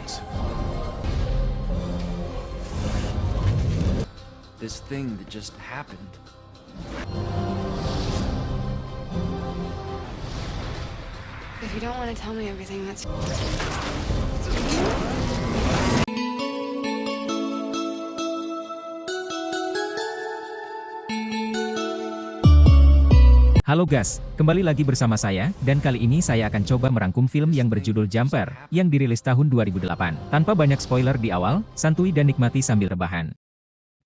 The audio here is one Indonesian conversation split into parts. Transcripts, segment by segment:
things. This thing that just happened. If you don't want to tell me everything, that's... Halo guys, kembali lagi bersama saya, dan kali ini saya akan coba merangkum film yang berjudul Jumper, yang dirilis tahun 2008. Tanpa banyak spoiler di awal, santuy dan nikmati sambil rebahan.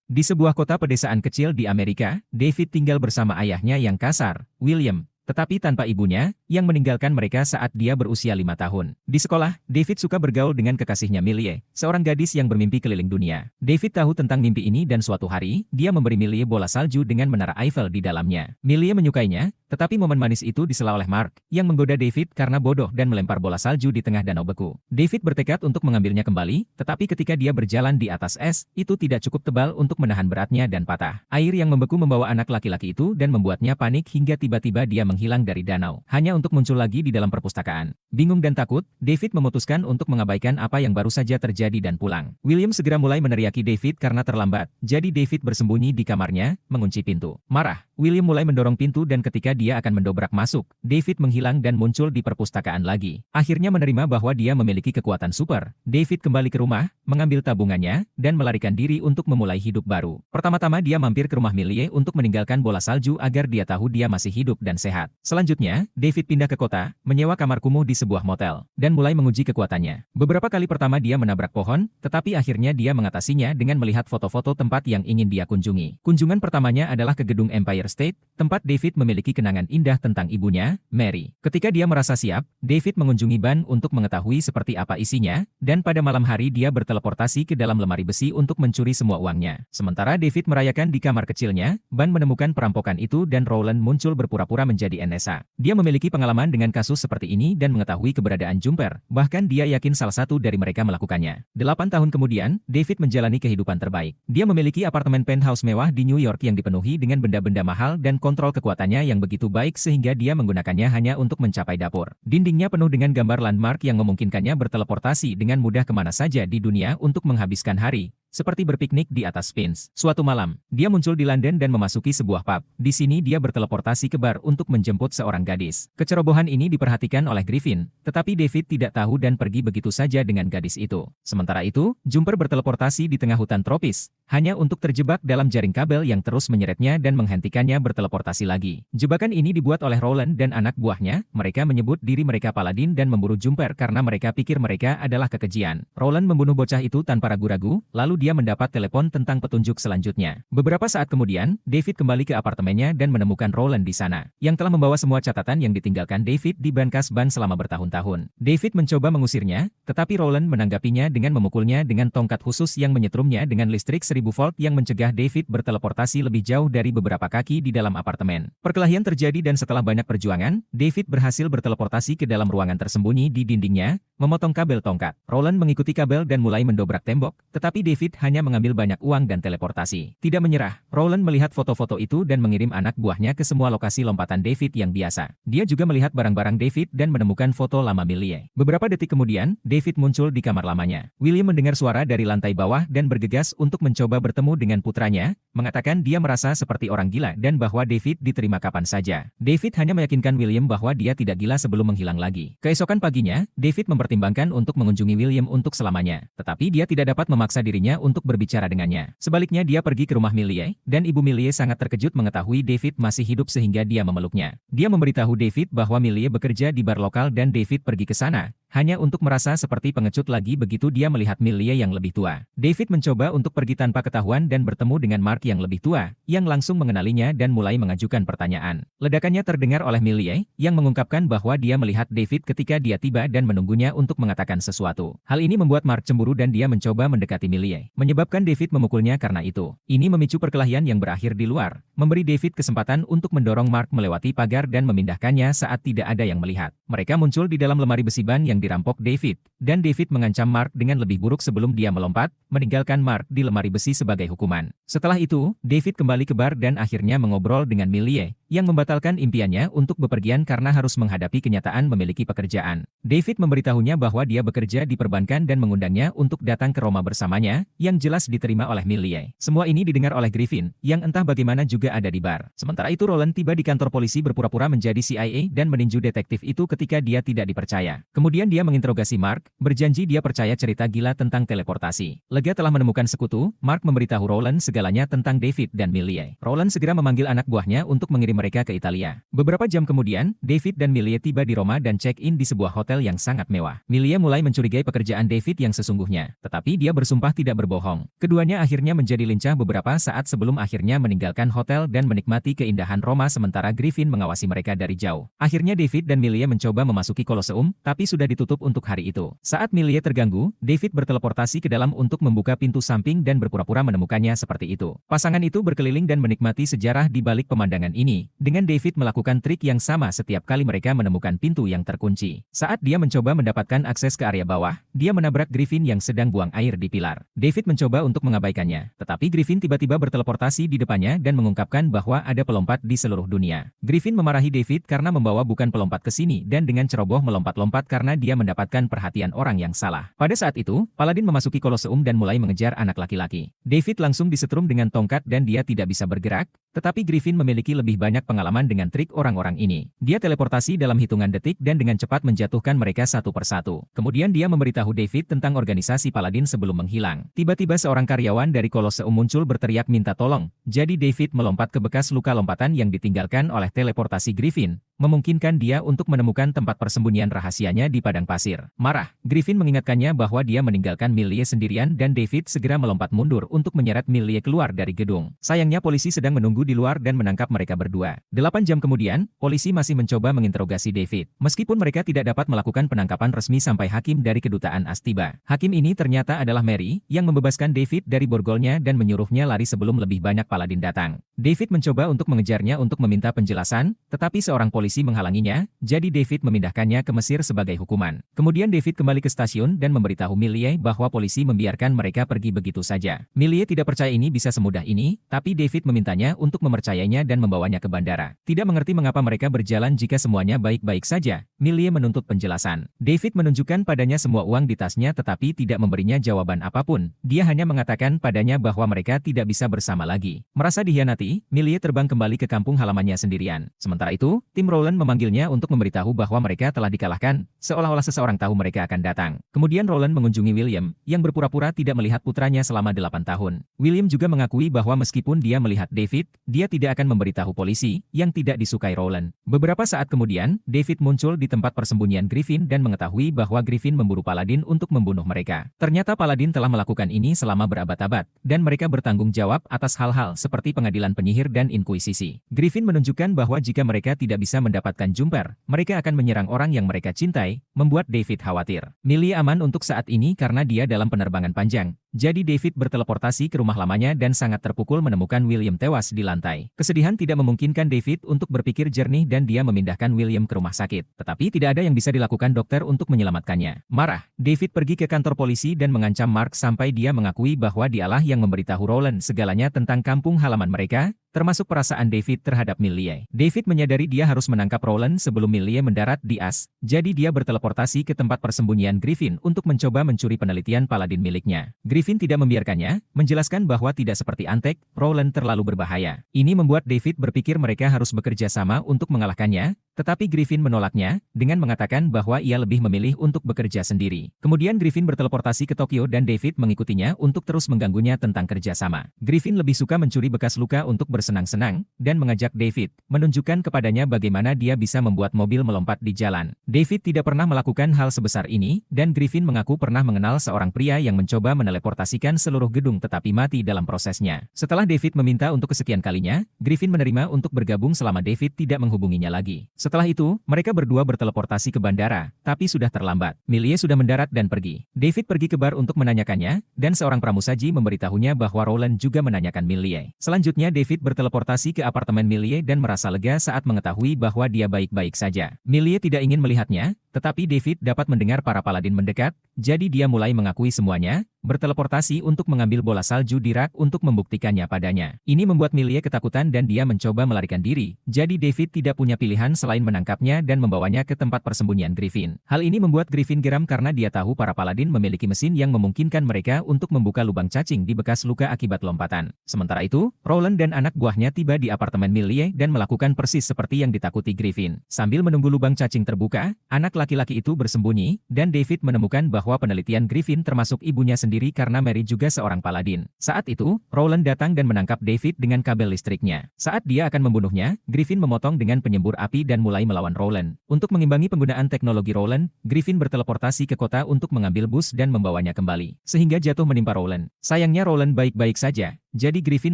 Di sebuah kota pedesaan kecil di Amerika, David tinggal bersama ayahnya yang kasar, William, tetapi tanpa ibunya, yang meninggalkan mereka saat dia berusia 5 tahun. Di sekolah, David suka bergaul dengan kekasihnya Millie, seorang gadis yang bermimpi keliling dunia. David tahu tentang mimpi ini dan suatu hari, dia memberi Millie bola salju dengan menara Eiffel di dalamnya. Millie menyukainya, tetapi momen manis itu disela oleh Mark, yang menggoda David karena bodoh dan melempar bola salju di tengah danau beku. David bertekad untuk mengambilnya kembali, tetapi ketika dia berjalan di atas es, itu tidak cukup tebal untuk menahan beratnya dan patah. Air yang membeku membawa anak laki-laki itu dan membuatnya panik hingga tiba-tiba dia menghilang dari danau, hanya untuk muncul lagi di dalam perpustakaan. Bingung dan takut, David memutuskan untuk mengabaikan apa yang baru saja terjadi dan pulang. William segera mulai meneriaki David karena terlambat, jadi David bersembunyi di kamarnya, mengunci pintu. Marah, William mulai mendorong pintu dan ketika dia akan mendobrak masuk, David menghilang dan muncul di perpustakaan lagi. Akhirnya menerima bahwa dia memiliki kekuatan super, David kembali ke rumah, mengambil tabungannya, dan melarikan diri untuk memulai hidup baru. Pertama-tama dia mampir ke rumah Millie untuk meninggalkan bola salju agar dia tahu dia masih hidup dan sehat. Selanjutnya, David pindah ke kota, menyewa kamar kumuh di sebuah motel, dan mulai menguji kekuatannya. Beberapa kali pertama dia menabrak pohon, tetapi akhirnya dia mengatasinya dengan melihat foto-foto tempat yang ingin dia kunjungi. Kunjungan pertamanya adalah ke gedung Empire State, tempat David memiliki kenangan indah tentang ibunya, Mary. Ketika dia merasa siap, David mengunjungi ban untuk mengetahui seperti apa isinya, dan pada malam hari dia berteleportasi ke dalam lemari besi untuk mencuri semua uangnya. Sementara David merayakan di kamar kecilnya, Ban menemukan perampokan itu dan Rowland muncul berpura-pura menjadi NSA. Dia memiliki pengalaman dengan kasus seperti ini dan mengetahui keberadaan Jumper, bahkan dia yakin salah satu dari mereka melakukannya. 8 tahun kemudian, David menjalani kehidupan terbaik. Dia memiliki apartemen penthouse mewah di New York yang dipenuhi dengan benda-benda mahal dan kontrol kekuatannya yang begitu baik sehingga dia menggunakannya hanya untuk mencapai dapur. Dindingnya penuh dengan gambar landmark yang memungkinkannya berteleportasi dengan mudah kemana saja di dunia untuk menghabiskan hari, seperti berpiknik di atas Sphinx. Suatu malam, dia muncul di London dan memasuki sebuah pub. Di sini dia berteleportasi ke bar untuk menjemput seorang gadis. Kecerobohan ini diperhatikan oleh Griffin, tetapi David tidak tahu dan pergi begitu saja dengan gadis itu. Sementara itu, Jumper berteleportasi di tengah hutan tropis, hanya untuk terjebak dalam jaring kabel yang terus menyeretnya dan menghentikannya berteleportasi lagi. Jebakan ini dibuat oleh Rowland dan anak buahnya. Mereka menyebut diri mereka Paladin dan memburu Jumper karena mereka pikir mereka adalah kekejian. Rowland membunuh bocah itu tanpa ragu-ragu, lalu dia mendapat telepon tentang petunjuk selanjutnya. Beberapa saat kemudian, David kembali ke apartemennya dan menemukan Rowland di sana, yang telah membawa semua catatan yang ditinggalkan David di brankas ban selama bertahun-tahun. David mencoba mengusirnya, tetapi Rowland menanggapinya dengan memukulnya dengan tongkat khusus yang menyetrumnya dengan listrik 1000 volt yang mencegah David berteleportasi lebih jauh dari beberapa kaki di dalam apartemen. Perkelahian terjadi dan setelah banyak perjuangan, David berhasil berteleportasi ke dalam ruangan tersembunyi di dindingnya, memotong kabel tongkat. Rowland mengikuti kabel dan mulai mendobrak tembok, tetapi David hanya mengambil banyak uang dan teleportasi. Tidak menyerah, Rowland melihat foto-foto itu dan mengirim anak buahnya ke semua lokasi lompatan David yang biasa. Dia juga melihat barang-barang David dan menemukan foto lama Millie. Beberapa detik kemudian, David muncul di kamar lamanya. William mendengar suara dari lantai bawah dan bergegas untuk mencoba bertemu dengan putranya, mengatakan dia merasa seperti orang gila dan bahwa David diterima kapan saja. David hanya meyakinkan William bahwa dia tidak gila sebelum menghilang lagi. Keesokan paginya, David mempertimbangkan untuk mengunjungi William untuk selamanya, tetapi dia tidak dapat memaksa dirinya untuk berbicara dengannya. Sebaliknya dia pergi ke rumah Millie, dan ibu Millie sangat terkejut mengetahui David masih hidup sehingga dia memeluknya. Dia memberitahu David bahwa Millie bekerja di bar lokal dan David pergi ke sana, hanya untuk merasa seperti pengecut lagi begitu dia melihat Millie yang lebih tua. David mencoba untuk pergi tanpa ketahuan dan bertemu dengan Mark yang lebih tua, yang langsung mengenalinya dan mulai mengajukan pertanyaan. Ledakannya terdengar oleh Millie, yang mengungkapkan bahwa dia melihat David ketika dia tiba dan menunggunya untuk mengatakan sesuatu. Hal ini membuat Mark cemburu dan dia mencoba mendekati Millie, menyebabkan David memukulnya karena itu. Ini memicu perkelahian yang berakhir di luar, memberi David kesempatan untuk mendorong Mark melewati pagar dan memindahkannya saat tidak ada yang melihat. Mereka muncul di dalam lemari besi ban yang dirampok David, dan David mengancam Mark dengan lebih buruk sebelum dia melompat, meninggalkan Mark di lemari besi sebagai hukuman. Setelah itu, David kembali ke bar dan akhirnya mengobrol dengan Millie, yang membatalkan impiannya untuk bepergian karena harus menghadapi kenyataan memiliki pekerjaan. David memberitahunya bahwa dia bekerja di perbankan dan mengundangnya untuk datang ke Roma bersamanya, yang jelas diterima oleh Millie. Semua ini didengar oleh Griffin, yang entah bagaimana juga ada di bar. Sementara itu Roland tiba di kantor polisi berpura-pura menjadi CIA dan meninju detektif itu ketika dia tidak dipercaya. Kemudian dia menginterogasi Mark, berjanji dia percaya cerita gila tentang teleportasi. Lega telah menemukan sekutu, Mark memberitahu Roland segalanya tentang David dan Millie. Roland segera memanggil anak buahnya untuk mengirim mereka ke Italia. Beberapa jam kemudian, David dan Millie tiba di Roma dan check-in di sebuah hotel yang sangat mewah. Millie mulai mencurigai pekerjaan David yang sesungguhnya, tetapi dia bersumpah tidak berbohong. Keduanya akhirnya menjadi lincah beberapa saat sebelum akhirnya meninggalkan hotel dan menikmati keindahan Roma sementara Griffin mengawasi mereka dari jauh. Akhirnya David dan Millie mencoba memasuki Colosseum, tapi sudah ditutup untuk hari itu. Saat Millie terganggu, David berteleportasi ke dalam untuk membuka pintu samping dan berpura-pura menemukannya seperti itu. Pasangan itu berkeliling dan menikmati sejarah di balik pemandangan ini, dengan David melakukan trik yang sama setiap kali mereka menemukan pintu yang terkunci. Saat dia mencoba mendapatkan akses ke area bawah, dia menabrak Griffin yang sedang buang air di pilar. David mencoba untuk mengabaikannya, tetapi Griffin tiba-tiba berteleportasi di depannya dan mengungkapkan bahwa ada pelompat di seluruh dunia. Griffin memarahi David karena membawa bukan pelompat ke sini dan dengan ceroboh melompat-lompat karena dia mendapatkan perhatian orang yang salah. Pada saat itu, Paladin memasuki Colosseum dan mulai mengejar anak laki-laki. David langsung disetrum dengan tongkat dan dia tidak bisa bergerak, tetapi Griffin memiliki lebih banyak pengalaman dengan trik orang-orang ini. Dia teleportasi dalam hitungan detik dan dengan cepat menjatuhkan mereka satu persatu. Kemudian dia memberitahu David tentang organisasi Paladin sebelum menghilang. Tiba-tiba seorang karyawan dari Colosseum muncul berteriak minta tolong. Jadi David melompat ke bekas luka lompatan yang ditinggalkan oleh teleportasi Griffin, memungkinkan dia untuk menemukan tempat persembunyian rahasianya di padang pasir. Marah, Griffin mengingatkannya bahwa dia meninggalkan Millie sendirian dan David segera melompat mundur untuk menyeret Millie keluar dari gedung. Sayangnya polisi sedang menunggu di luar dan menangkap mereka berdua. 8 jam kemudian, polisi masih mencoba menginterogasi David. Meskipun mereka tidak dapat melakukan penangkapan resmi sampai hakim dari kedutaan AS tiba. Hakim ini ternyata adalah Mary, yang membebaskan David dari borgolnya dan menyuruhnya lari sebelum lebih banyak Paladin datang. David mencoba untuk mengejarnya untuk meminta penjelasan, tetapi seorang polisi menghalanginya, jadi David memindahkannya ke Mesir sebagai hukuman. Kemudian David kembali ke stasiun dan memberitahu Millie bahwa polisi membiarkan mereka pergi begitu saja. Millie tidak percaya ini bisa semudah ini, tapi David memintanya untuk mempercayainya dan membawanya ke bandara. Tidak mengerti mengapa mereka berjalan jika semuanya baik-baik saja, Millie menuntut penjelasan. David menunjukkan padanya semua uang di tasnya tetapi tidak memberinya jawaban apapun. Dia hanya mengatakan padanya bahwa mereka tidak bisa bersama lagi. Merasa dihianati, Millie terbang kembali ke kampung halamannya sendirian. Sementara itu, tim Roland memanggilnya untuk memberitahu bahwa mereka telah dikalahkan, seolah-olah seseorang tahu mereka akan datang. Kemudian Roland mengunjungi William, yang berpura-pura tidak melihat putranya selama 8 tahun. William juga mengakui bahwa meskipun dia melihat David, dia tidak akan memberitahu polisi, yang tidak disukai Roland. Beberapa saat kemudian, David muncul di tempat persembunyian Griffin dan mengetahui bahwa Griffin memburu Paladin untuk membunuh mereka. Ternyata Paladin telah melakukan ini selama berabad-abad, dan mereka bertanggung jawab atas hal-hal seperti pengadilan penyihir dan inkuisisi. Griffin menunjukkan bahwa jika mereka tidak bisa mendapatkan Jumper, mereka akan menyerang orang yang mereka cintai, membuat David khawatir. Millie aman untuk saat ini karena dia dalam penerbangan panjang. Jadi David berteleportasi ke rumah lamanya dan sangat terpukul menemukan William tewas di lantai. Kesedihan tidak memungkinkan David untuk berpikir jernih dan dia memindahkan William ke rumah sakit. Tetapi tidak ada yang bisa dilakukan dokter untuk menyelamatkannya. Marah, David pergi ke kantor polisi dan mengancam Mark sampai dia mengakui bahwa dialah yang memberitahu Roland segalanya tentang kampung halaman mereka, termasuk perasaan David terhadap Millie. David menyadari dia harus menangkap Roland sebelum Millie mendarat di AS, jadi dia berteleportasi ke tempat persembunyian Griffin untuk mencoba mencuri penelitian Paladin miliknya. Griffin tidak membiarkannya, menjelaskan bahwa tidak seperti Antek, Roland terlalu berbahaya. Ini membuat David berpikir mereka harus bekerja sama untuk mengalahkannya, tetapi Griffin menolaknya, dengan mengatakan bahwa ia lebih memilih untuk bekerja sendiri. Kemudian Griffin berteleportasi ke Tokyo dan David mengikutinya untuk terus mengganggunya tentang kerjasama. Griffin lebih suka mencuri bekas luka untuk bersenang-senang, dan mengajak David, menunjukkan kepadanya bagaimana dia bisa membuat mobil melompat di jalan. David tidak pernah melakukan hal sebesar ini, dan Griffin mengaku pernah mengenal seorang pria yang mencoba meneleportasikan seluruh gedung tetapi mati dalam prosesnya. Setelah David meminta untuk kesekian kalinya, Griffin menerima untuk bergabung selama David tidak menghubunginya lagi. Setelah itu, mereka berdua berteleportasi ke bandara, tapi sudah terlambat. Millie sudah mendarat dan pergi. David pergi ke bar untuk menanyakannya, dan seorang pramusaji memberitahunya bahwa Roland juga menanyakan Millie. Selanjutnya David berteleportasi ke apartemen Millie dan merasa lega saat mengetahui bahwa dia baik-baik saja. Millie tidak ingin melihatnya, tetapi David dapat mendengar para Paladin mendekat, jadi dia mulai mengakui semuanya, berteleportasi untuk mengambil bola salju di rak untuk membuktikannya padanya. Ini membuat Millie ketakutan dan dia mencoba melarikan diri. Jadi David tidak punya pilihan selain menangkapnya dan membawanya ke tempat persembunyian Griffin. Hal ini membuat Griffin geram karena dia tahu para paladin memiliki mesin yang memungkinkan mereka untuk membuka lubang cacing di bekas luka akibat lompatan. Sementara itu, Roland dan anak buahnya tiba di apartemen Millie dan melakukan persis seperti yang ditakuti Griffin. Sambil menunggu lubang cacing terbuka, anak laki-laki itu bersembunyi, dan David menemukan bahwa penelitian Griffin termasuk ibunya sendiri karena Mary juga seorang paladin. Saat itu, Roland datang dan menangkap David dengan kabel listriknya. Saat dia akan membunuhnya, Griffin memotong dengan penyembur api dan mulai melawan Roland. Untuk mengimbangi penggunaan teknologi Roland, Griffin berteleportasi ke kota untuk mengambil bus dan membawanya kembali, sehingga jatuh menimpa Roland. Sayangnya Roland baik-baik saja. Jadi Griffin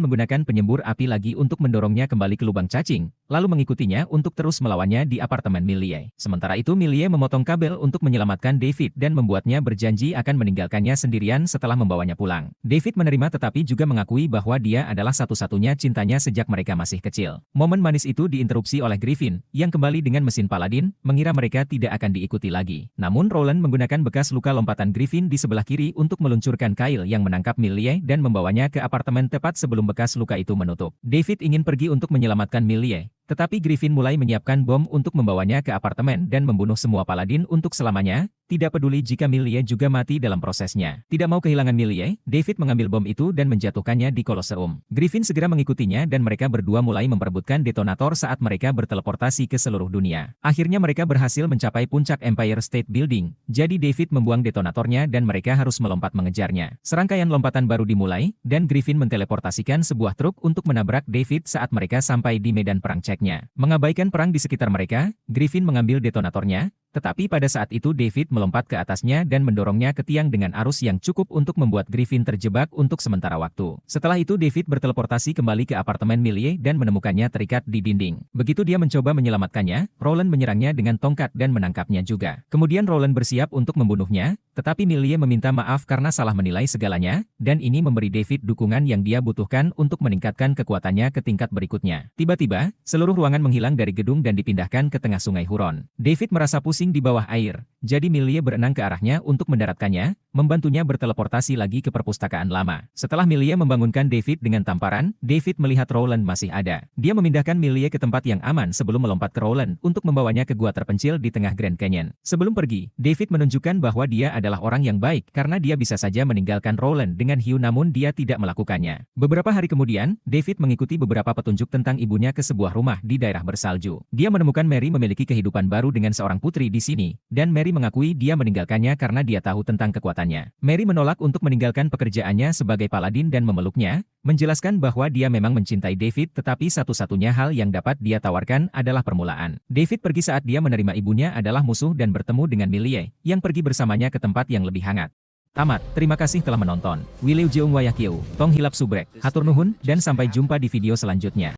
menggunakan penyembur api lagi untuk mendorongnya kembali ke lubang cacing, lalu mengikutinya untuk terus melawannya di apartemen Millie. Sementara itu Millie memotong kabel untuk menyelamatkan David dan membuatnya berjanji akan meninggalkannya sendirian setelah membawanya pulang. David menerima tetapi juga mengakui bahwa dia adalah satu-satunya cintanya sejak mereka masih kecil. Momen manis itu diinterupsi oleh Griffin, yang kembali dengan mesin paladin, mengira mereka tidak akan diikuti lagi. Namun Roland menggunakan bekas luka lompatan Griffin di sebelah kiri untuk meluncurkan kail yang menangkap Millie dan membawanya ke apartemen tepat sebelum bekas luka itu menutup. David ingin pergi untuk menyelamatkan Millie, tetapi Griffin mulai menyiapkan bom untuk membawanya ke apartemen dan membunuh semua paladin untuk selamanya, tidak peduli jika Millie juga mati dalam prosesnya. Tidak mau kehilangan Millie, David mengambil bom itu dan menjatuhkannya di Colosseum. Griffin segera mengikutinya dan mereka berdua mulai memperebutkan detonator saat mereka berteleportasi ke seluruh dunia. Akhirnya mereka berhasil mencapai puncak Empire State Building, jadi David membuang detonatornya dan mereka harus melompat mengejarnya. Serangkaian lompatan baru dimulai, dan Griffin menteleportasikan sebuah truk untuk menabrak David saat mereka sampai di medan perang ceknya. Mengabaikan perang di sekitar mereka, Griffin mengambil detonatornya, tetapi pada saat itu David melompat ke atasnya dan mendorongnya ke tiang dengan arus yang cukup untuk membuat Griffin terjebak untuk sementara waktu. Setelah itu David berteleportasi kembali ke apartemen Millie dan menemukannya terikat di dinding. Begitu dia mencoba menyelamatkannya, Roland menyerangnya dengan tongkat dan menangkapnya juga. Kemudian Roland bersiap untuk membunuhnya, tetapi Millie meminta maaf karena salah menilai segalanya, dan ini memberi David dukungan yang dia butuhkan untuk meningkatkan kekuatannya ke tingkat berikutnya. Tiba-tiba, seluruh ruangan menghilang dari gedung dan dipindahkan ke tengah sungai Huron. David merasa pusing di bawah air, jadi Millie berenang ke arahnya untuk mendaratkannya, membantunya berteleportasi lagi ke perpustakaan lama. Setelah Millie membangunkan David dengan tamparan, David melihat Roland masih ada. Dia memindahkan Millie ke tempat yang aman sebelum melompat ke Roland untuk membawanya ke gua terpencil di tengah Grand Canyon. Sebelum pergi, David menunjukkan bahwa dia adalah orang yang baik karena dia bisa saja meninggalkan Roland dengan hiu namun dia tidak melakukannya. Beberapa hari kemudian, David mengikuti beberapa petunjuk tentang ibunya ke sebuah rumah di daerah bersalju. Dia menemukan Mary memiliki kehidupan baru dengan seorang putri di sini, dan Mary mengakui dia meninggalkannya karena dia tahu tentang kekuatannya. Mary menolak untuk meninggalkan pekerjaannya sebagai paladin dan memeluknya, menjelaskan bahwa dia memang mencintai David tetapi satu-satunya hal yang dapat dia tawarkan adalah permulaan. David pergi saat dia menerima ibunya adalah musuh dan bertemu dengan Millie, yang pergi bersamanya ke tempat yang lebih hangat. Tamat, terima kasih telah menonton. Wileu Jeong Wayakyo, Tong Hilap Subrek, Hatur Nuhun, dan sampai jumpa di video selanjutnya.